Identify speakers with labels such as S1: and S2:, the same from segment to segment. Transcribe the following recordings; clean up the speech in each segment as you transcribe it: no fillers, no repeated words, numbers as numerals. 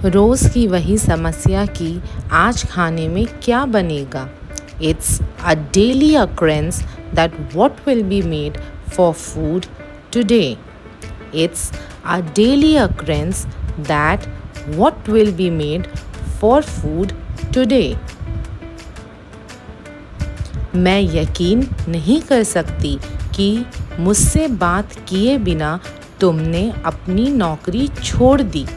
S1: रोज़ की वही समस्या कि आज खाने में क्या बनेगा. It's a daily occurrence that what will be made for food today. It's a daily occurrence that what will be made for food today. मैं यकीन नहीं कर सकती कि मुझसे बात किए बिना तुमने अपनी नौकरी छोड़ दी.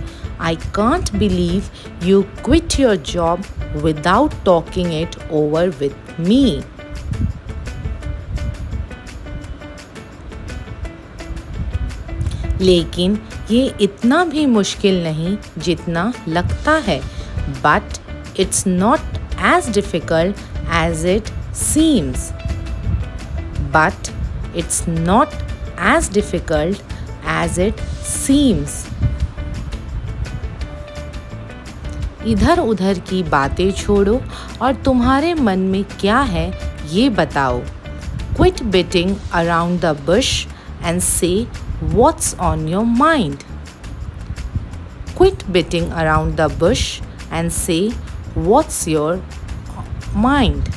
S1: I can't believe you quit your job without talking it over with me. लेकिन ये इतना भी मुश्किल नहीं जितना लगता है. But it's not as difficult as it seems. But it's not as difficult as it seems. इधर उधर की बातें छोड़ो और तुम्हारे मन में क्या है ये बताओ. Quit beating around the bush and say what's on your mind. Quit beating around the bush and say what's your mind.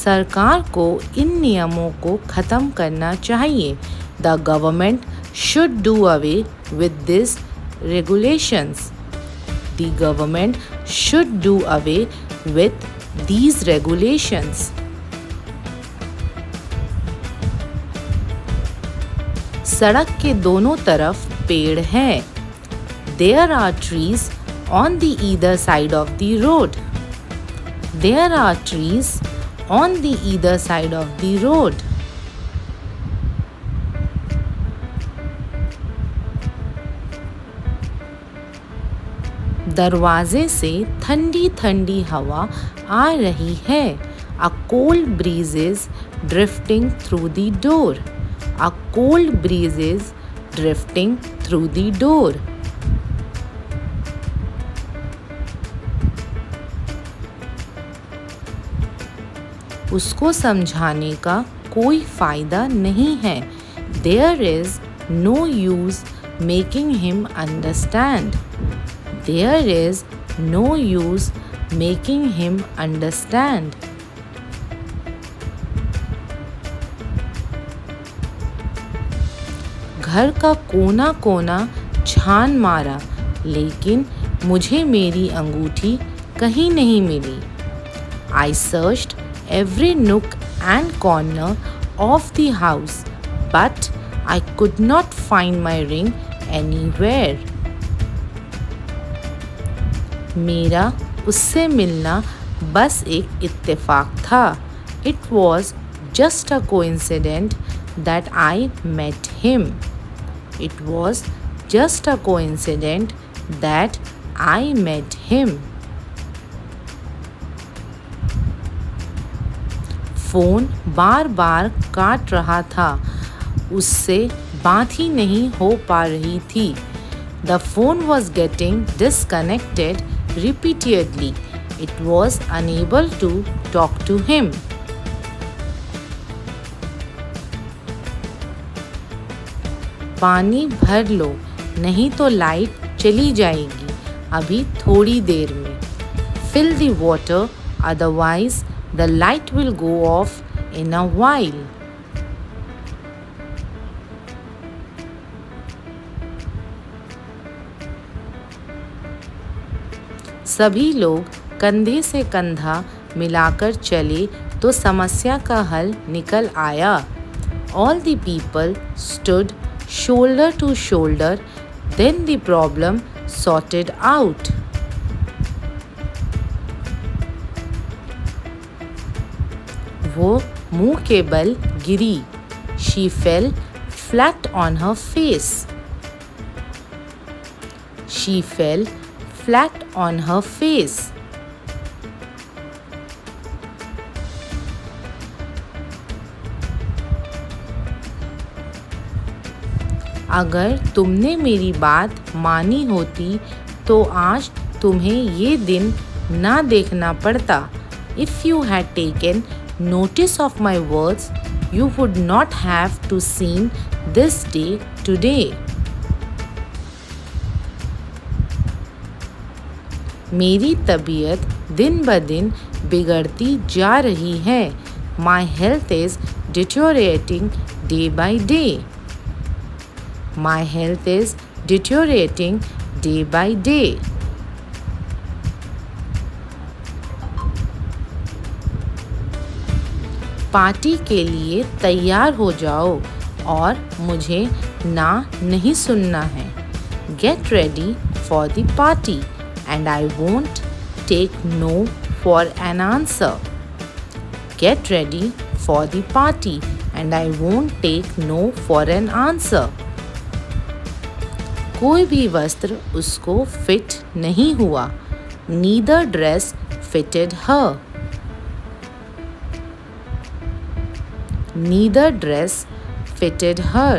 S1: सरकार को इन नियमों को ख़त्म करना चाहिए. The government should do away with these regulations. The government should do away with these regulations. सड़क के दोनों तरफ पेड़ हैं. There are trees on the either side of the road. There are trees on the either side of the road. दरवाजे से ठंडी ठंडी हवा आ रही है. A cold breeze is drifting through the door. A cold breeze is drifting through the door. उसको समझाने का कोई फ़ायदा नहीं है. There is no use making him understand. There is no use making him understand. घर का कोना कोना छान मारा लेकिन मुझे मेरी अंगूठी कहीं नहीं मिली. I searched every nook and corner of the house, but I could not find my ring anywhere. मेरा उससे मिलना बस एक इत्तेफाक था. It was just a coincidence that I met him. It was just a coincidence that I met him. Phone बार बार काट रहा था. उससे बात ही नहीं हो पा रही थी. The phone was getting disconnected repeatedly. It was unable to talk to him. पानी भर लो नहीं तो लाइट चली जाएगी अभी थोड़ी देर में. Fill the water, otherwise the light will go off in a while. सभी लोग कंधे से कंधा मिलाकर चले तो समस्या का हल निकल आया. All the people stood shoulder to shoulder, then the problem sorted out. वो मुंह के बल गिरी. She fell flat on her face. She fell flat on her face. अगर तुमने मेरी बात मानी होती तो आज तुम्हें ये दिन ना देखना पड़ता. If you had taken notice of my words, you would not have to seen this day today. मेरी तबीयत दिन ब दिन बिगड़ती जा रही है. My health is deteriorating day by day. My health is deteriorating day by day. Party के लिए तैयार हो जाओ और मुझे ना नहीं सुनना है. Get ready for the party and I won't take no for an answer. Get ready for the party and I won't take no for an answer. कोई भी वस्त्र उसको फिट नहीं हुआ. Neither dress fitted her. Neither dress fitted her.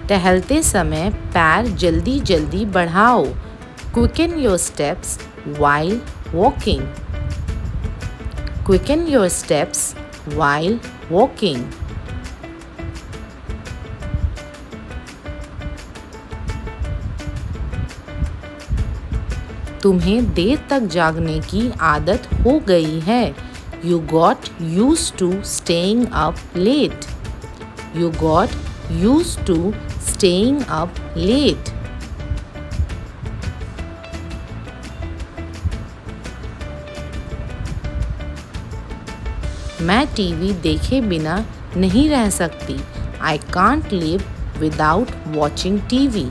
S1: टहलते समय पैर जल्दी जल्दी बढ़ाओ. Quicken your steps while walking. Quicken your steps while walking. तुम्हें देर तक जागने की आदत हो गई है. You got used to staying up late. You got used to staying up late. मैं टीवी देखे बिना नहीं रह सकती. I can't live without watching TV.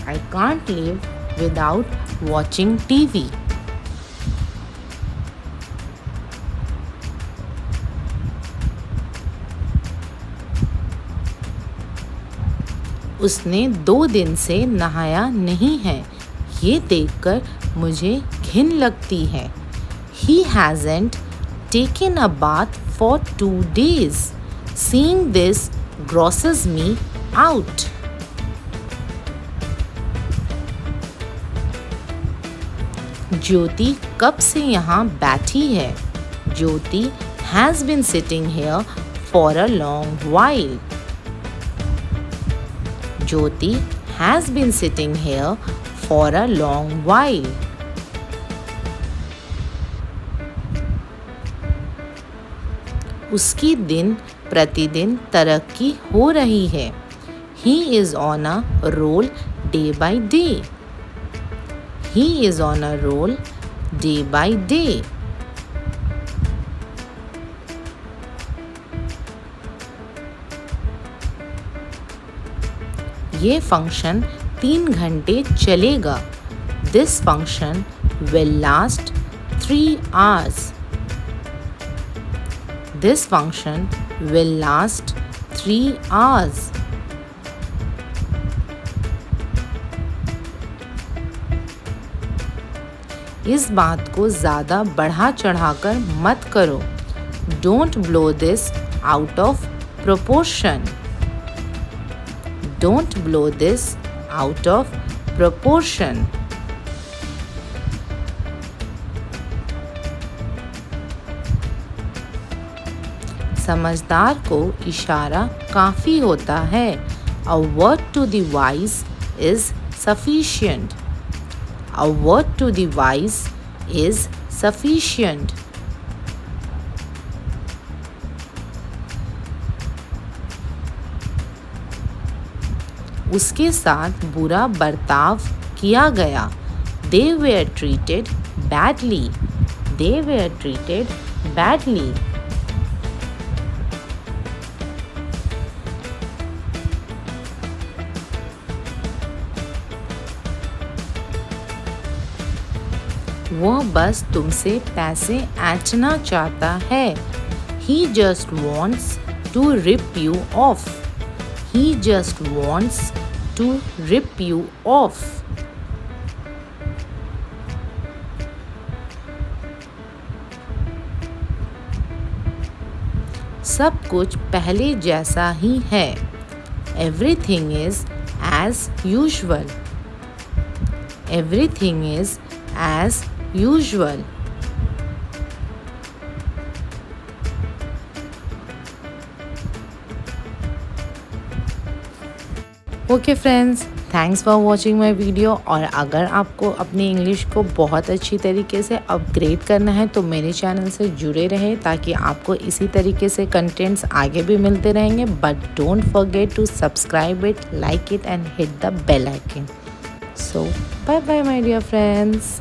S1: I can't live without watching TV. उसने 2 दिन से नहाया नहीं है. ये देखकर मुझे घिन लगती है. He hasn't taken a bath for 2 days. Seeing this grosses me out. ज्योति कब से यहाँ बैठी है. ज्योति has been sitting here for a long while. Jyoti has been sitting here for a long while. उसकी दिन प्रतिदिन तरक्की हो रही है. He is on a roll day by day. He is on a roll day by day. ये function 3 घंटे चलेगा. This function will last 3 hours. This function will last 3 hours. इस बात को ज़्यादा बढ़ा चढ़ाकर मत करो. Don't blow this out of proportion. Don't blow this out of proportion. समझदार को इशारा काफ़ी होता है. A word to the wise is sufficient. A word to the wise is sufficient. उसके साथ बुरा बर्ताव किया गया. They were treated badly. They were treated badly. वह बस तुमसे पैसे ऐंठना चाहता है. He just wants to rip you off. He just wants to rip you off. सब कुछ पहले जैसा ही है. Everything is as usual. Everything is as usual. Okay friends, thanks for watching my video. और अगर आपको अपनी इंग्लिश को बहुत अच्छी तरीके से अपग्रेड करना है तो मेरे चैनल से जुड़े रहें, ताकि आपको इसी तरीके से कंटेंट्स आगे भी मिलते रहेंगे। But don't forget to subscribe it, like it and hit the bell icon. So bye bye my dear friends.